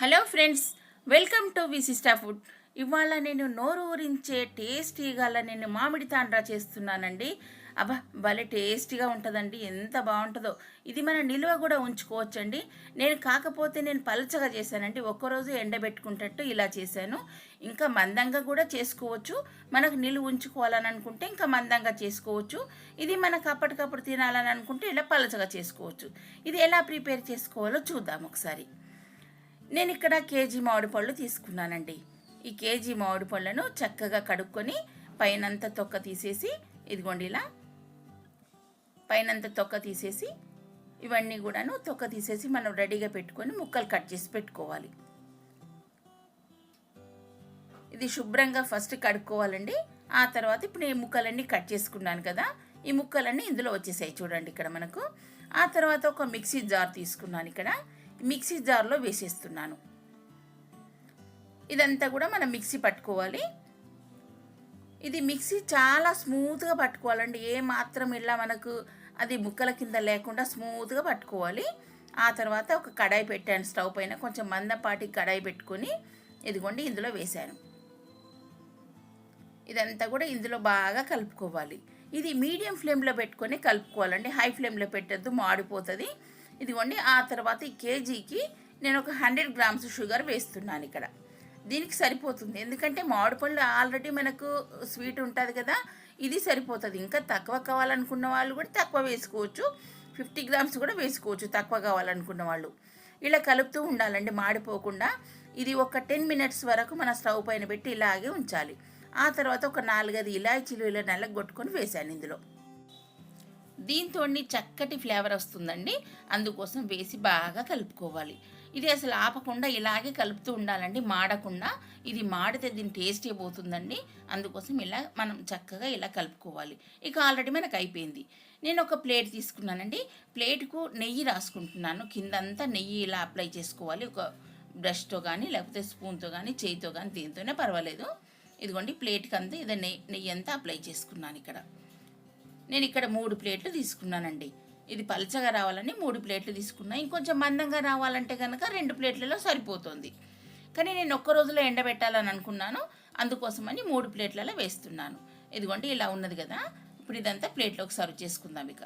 Hello friends, welcome to విశిష్ట food. ఇవాళ నేను నోరు ఊరించే టేస్టీగా నేను మామిడి తాండ్రా చేస్తున్నానండి. అబ్బా, భలే టేస్టీగా ఉంటుందండి. ఎంత బాగుంటుందో. ఇది మన నిల్వ కూడా ఉంచుకోవచ్చండి. నేను పలచగా చేశానండి. ఒక్కరోజు ఎండబెట్టుకుంటట్టు ఇలా చేశాను. ఇంకా మందంగా కూడా చేసుకోవచ్చు. మనకు నిలువ ఉంచుకోవాలని అనుకుంటే ఇంకా మందంగా చేసుకోవచ్చు. ఇది మనకు అప్పటికప్పుడు తినాలని అనుకుంటే ఇలా పలచగా చేసుకోవచ్చు. ఇది ఎలా ప్రిపేర్ చేసుకోవాలో చూద్దాం ఒకసారి. నేను ఇక్కడ కేజీ మామిడి పళ్ళు తీసుకున్నానండి. ఈ కేజీ మామిడి పళ్ళను చక్కగా కడుక్కొని పైనంత తొక్క తీసేసి, ఇదిగోండి ఇలా పైనంత తొక్క తీసేసి, ఇవన్నీ కూడాను తొక్క తీసేసి మనం రెడీగా పెట్టుకొని ముక్కలు కట్ చేసి పెట్టుకోవాలి. ఇది శుభ్రంగా ఫస్ట్ కడుక్కోవాలండి. ఆ తర్వాత ఇప్పుడు ఈ ముక్కలన్నీ కట్ చేసుకున్నాను కదా, ఈ ముక్కలన్నీ ఇందులో వచ్చేసాయి చూడండి ఇక్కడ మనకు. ఆ తర్వాత ఒక మిక్సీ జార్ తీసుకున్నాను. ఇక్కడ మిక్సీ జార్లో వేసేస్తున్నాను. ఇదంతా కూడా మనం మిక్సీ పట్టుకోవాలి. ఇది మిక్సీ చాలా స్మూత్గా పట్టుకోవాలండి. ఏ మాత్రం ఇలా మనకు అది ముక్కల కింద లేకుండా స్మూత్గా పట్టుకోవాలి. ఆ తర్వాత ఒక కడాయి పెట్టాను స్టవ్ పైన. కొంచెం మందపాటి కడాయి పెట్టుకొని ఇదిగోండి ఇందులో వేశాను. ఇదంతా కూడా ఇందులో బాగా కలుపుకోవాలి. ఇది మీడియం ఫ్లేమ్లో పెట్టుకొని కలుపుకోవాలండి. హై ఫ్లేమ్లో పెట్టద్దు, మాడిపోతుంది. ఇదిగోండి. ఆ తర్వాత ఈ కేజీకి నేను ఒక 100 గ్రామ్స్ షుగర్ వేస్తున్నాను ఇక్కడ. దీనికి సరిపోతుంది, ఎందుకంటే మామిడి పళ్ళు ఆల్రెడీ మనకు స్వీట్ ఉంటుంది కదా, ఇది సరిపోతుంది. ఇంకా తక్కువ కావాలనుకున్న వాళ్ళు కూడా తక్కువ వేసుకోవచ్చు. 50 గ్రామ్స్ కూడా వేసుకోవచ్చు తక్కువ కావాలనుకున్న వాళ్ళు. ఇలా కలుపుతూ ఉండాలండి మాడిపోకుండా. ఇది ఒక 10 మినిట్స్ వరకు మన స్టవ్ పైన పెట్టి ఇలాగే ఉంచాలి. ఆ తర్వాత ఒక 4-5 ఇలాచీలు ఇలా నల్లగొట్టుకొని వేశాను ఇందులో. దీంతో చక్కటి ఫ్లేవర్ వస్తుందండి. అందుకోసం వేసి బాగా కలుపుకోవాలి. ఇది అసలు ఆపకుండా ఇలాగే కలుపుతూ ఉండాలండి, మాడకుండా. ఇది మాడితే దీని టేస్టే పోతుందండి. అందుకోసం ఇలా మనం చక్కగా ఇలా కలుపుకోవాలి. ఇక ఆల్రెడీ మనకు అయిపోయింది. నేను ఒక ప్లేట్ తీసుకున్నానండి. ప్లేట్కు నెయ్యి రాసుకుంటున్నాను. కిందంతా నెయ్యి ఇలా అప్లై చేసుకోవాలి. ఒక బ్రష్తో కానీ లేకపోతే స్పూన్తో కానీ చేయితో కానీ దీంతోనే పర్వాలేదు. ఇదిగోండి ప్లేట్కి అంతా ఇదే నెయ్యి అంతా అప్లై చేసుకున్నాను ఇక్కడ. నేను ఇక్కడ 3 ప్లేట్లు తీసుకున్నానండి. ఇది పలచగా రావాలని 3 ప్లేట్లు తీసుకున్నా. ఇంకొంచెం మందంగా రావాలంటే కనుక 2 ప్లేట్లలో సరిపోతుంది. కానీ నేను ఒక్క రోజులో ఎండబెట్టాలని అనుకున్నాను. అందుకోసమని 3 ప్లేట్లలో వేస్తున్నాను. ఇదిగోండి ఇలా ఉన్నది కదా. ఇప్పుడు ఇదంతా ప్లేట్లోకి సర్వ్ చేసుకుందాం. ఇక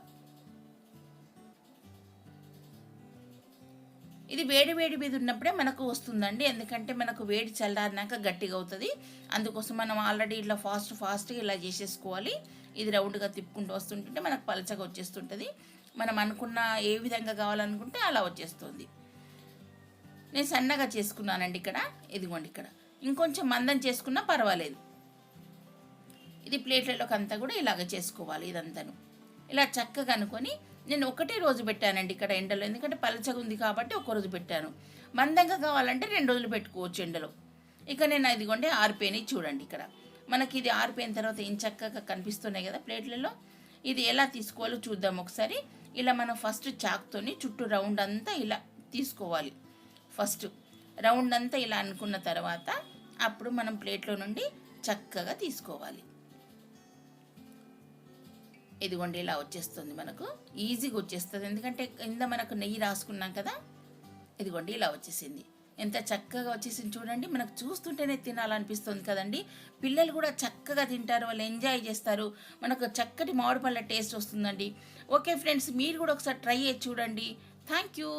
ఇది వేడి వేడి మీద ఉన్నప్పుడే మనకు వస్తుందండి. ఎందుకంటే మనకు వేడి చల్లారినాక గట్టిగా అవుతుంది. అందుకోసం మనం ఆల్రెడీ ఇట్లా ఫాస్ట్గా ఇలా చేసేసుకోవాలి. ఇది రౌండ్గా తిప్పుకుంటూ వస్తుంటే మనకు పలచగా వచ్చేస్తుంటుంది. మనం అనుకున్న ఏ విధంగా కావాలనుకుంటే అలా వచ్చేస్తుంది. నేను సన్నగా చేసుకున్నానండి ఇక్కడ. ఇదిగోండి ఇక్కడ ఇంకొంచెం మందం చేసుకున్నా పర్వాలేదు. ఇది ప్లేట్లలోకి అంతా కూడా ఇలాగ చేసుకోవాలి. ఇదంతాను ఇలా చక్కగా అనుకొని నేను ఒకటే రోజు పెట్టానండి ఇక్కడ ఎండలో. ఎందుకంటే పలచగా ఉంది కాబట్టి ఒకరోజు పెట్టాను. మందంగా కావాలంటే 2 రోజులు పెట్టుకోవచ్చు ఎండలో. ఇక నేను ఇదిగోండి ఆరిపోయినాయి చూడండి ఇక్కడ. మనకి ఇది ఆరిపోయిన తర్వాత ఏం చక్కగా కనిపిస్తున్నాయి కదా ప్లేట్లలో. ఇది ఎలా తీసుకోవాలో చూద్దాం ఒకసారి. ఇలా మనం ఫస్ట్ చాక్తోని చుట్టూ రౌండ్ అంతా ఇలా తీసుకోవాలి. ఫస్ట్ రౌండ్ అంతా ఇలా అనుకున్న తర్వాత అప్పుడు మనం ప్లేట్లో నుండి చక్కగా తీసుకోవాలి. ఇదిగోండి ఇలా వచ్చేస్తుంది, మనకు ఈజీగా వచ్చేస్తుంది. ఎందుకంటే కింద మనకు నెయ్యి రాసుకున్నాం కదా. ఇదిగోండి ఇలా వచ్చేసింది. ఎంత చక్కగా వచ్చేసింది చూడండి. మనకు చూస్తుంటేనే తినాలనిపిస్తుంది కదండి. పిల్లలు కూడా చక్కగా తింటారు, వాళ్ళు ఎంజాయ్ చేస్తారు. మనకు చక్కటి మామిడి పళ్ళ టేస్ట్ వస్తుందండి. ఓకే ఫ్రెండ్స్, మీరు కూడా ఒకసారి ట్రై చేసి చూడండి. Thank you.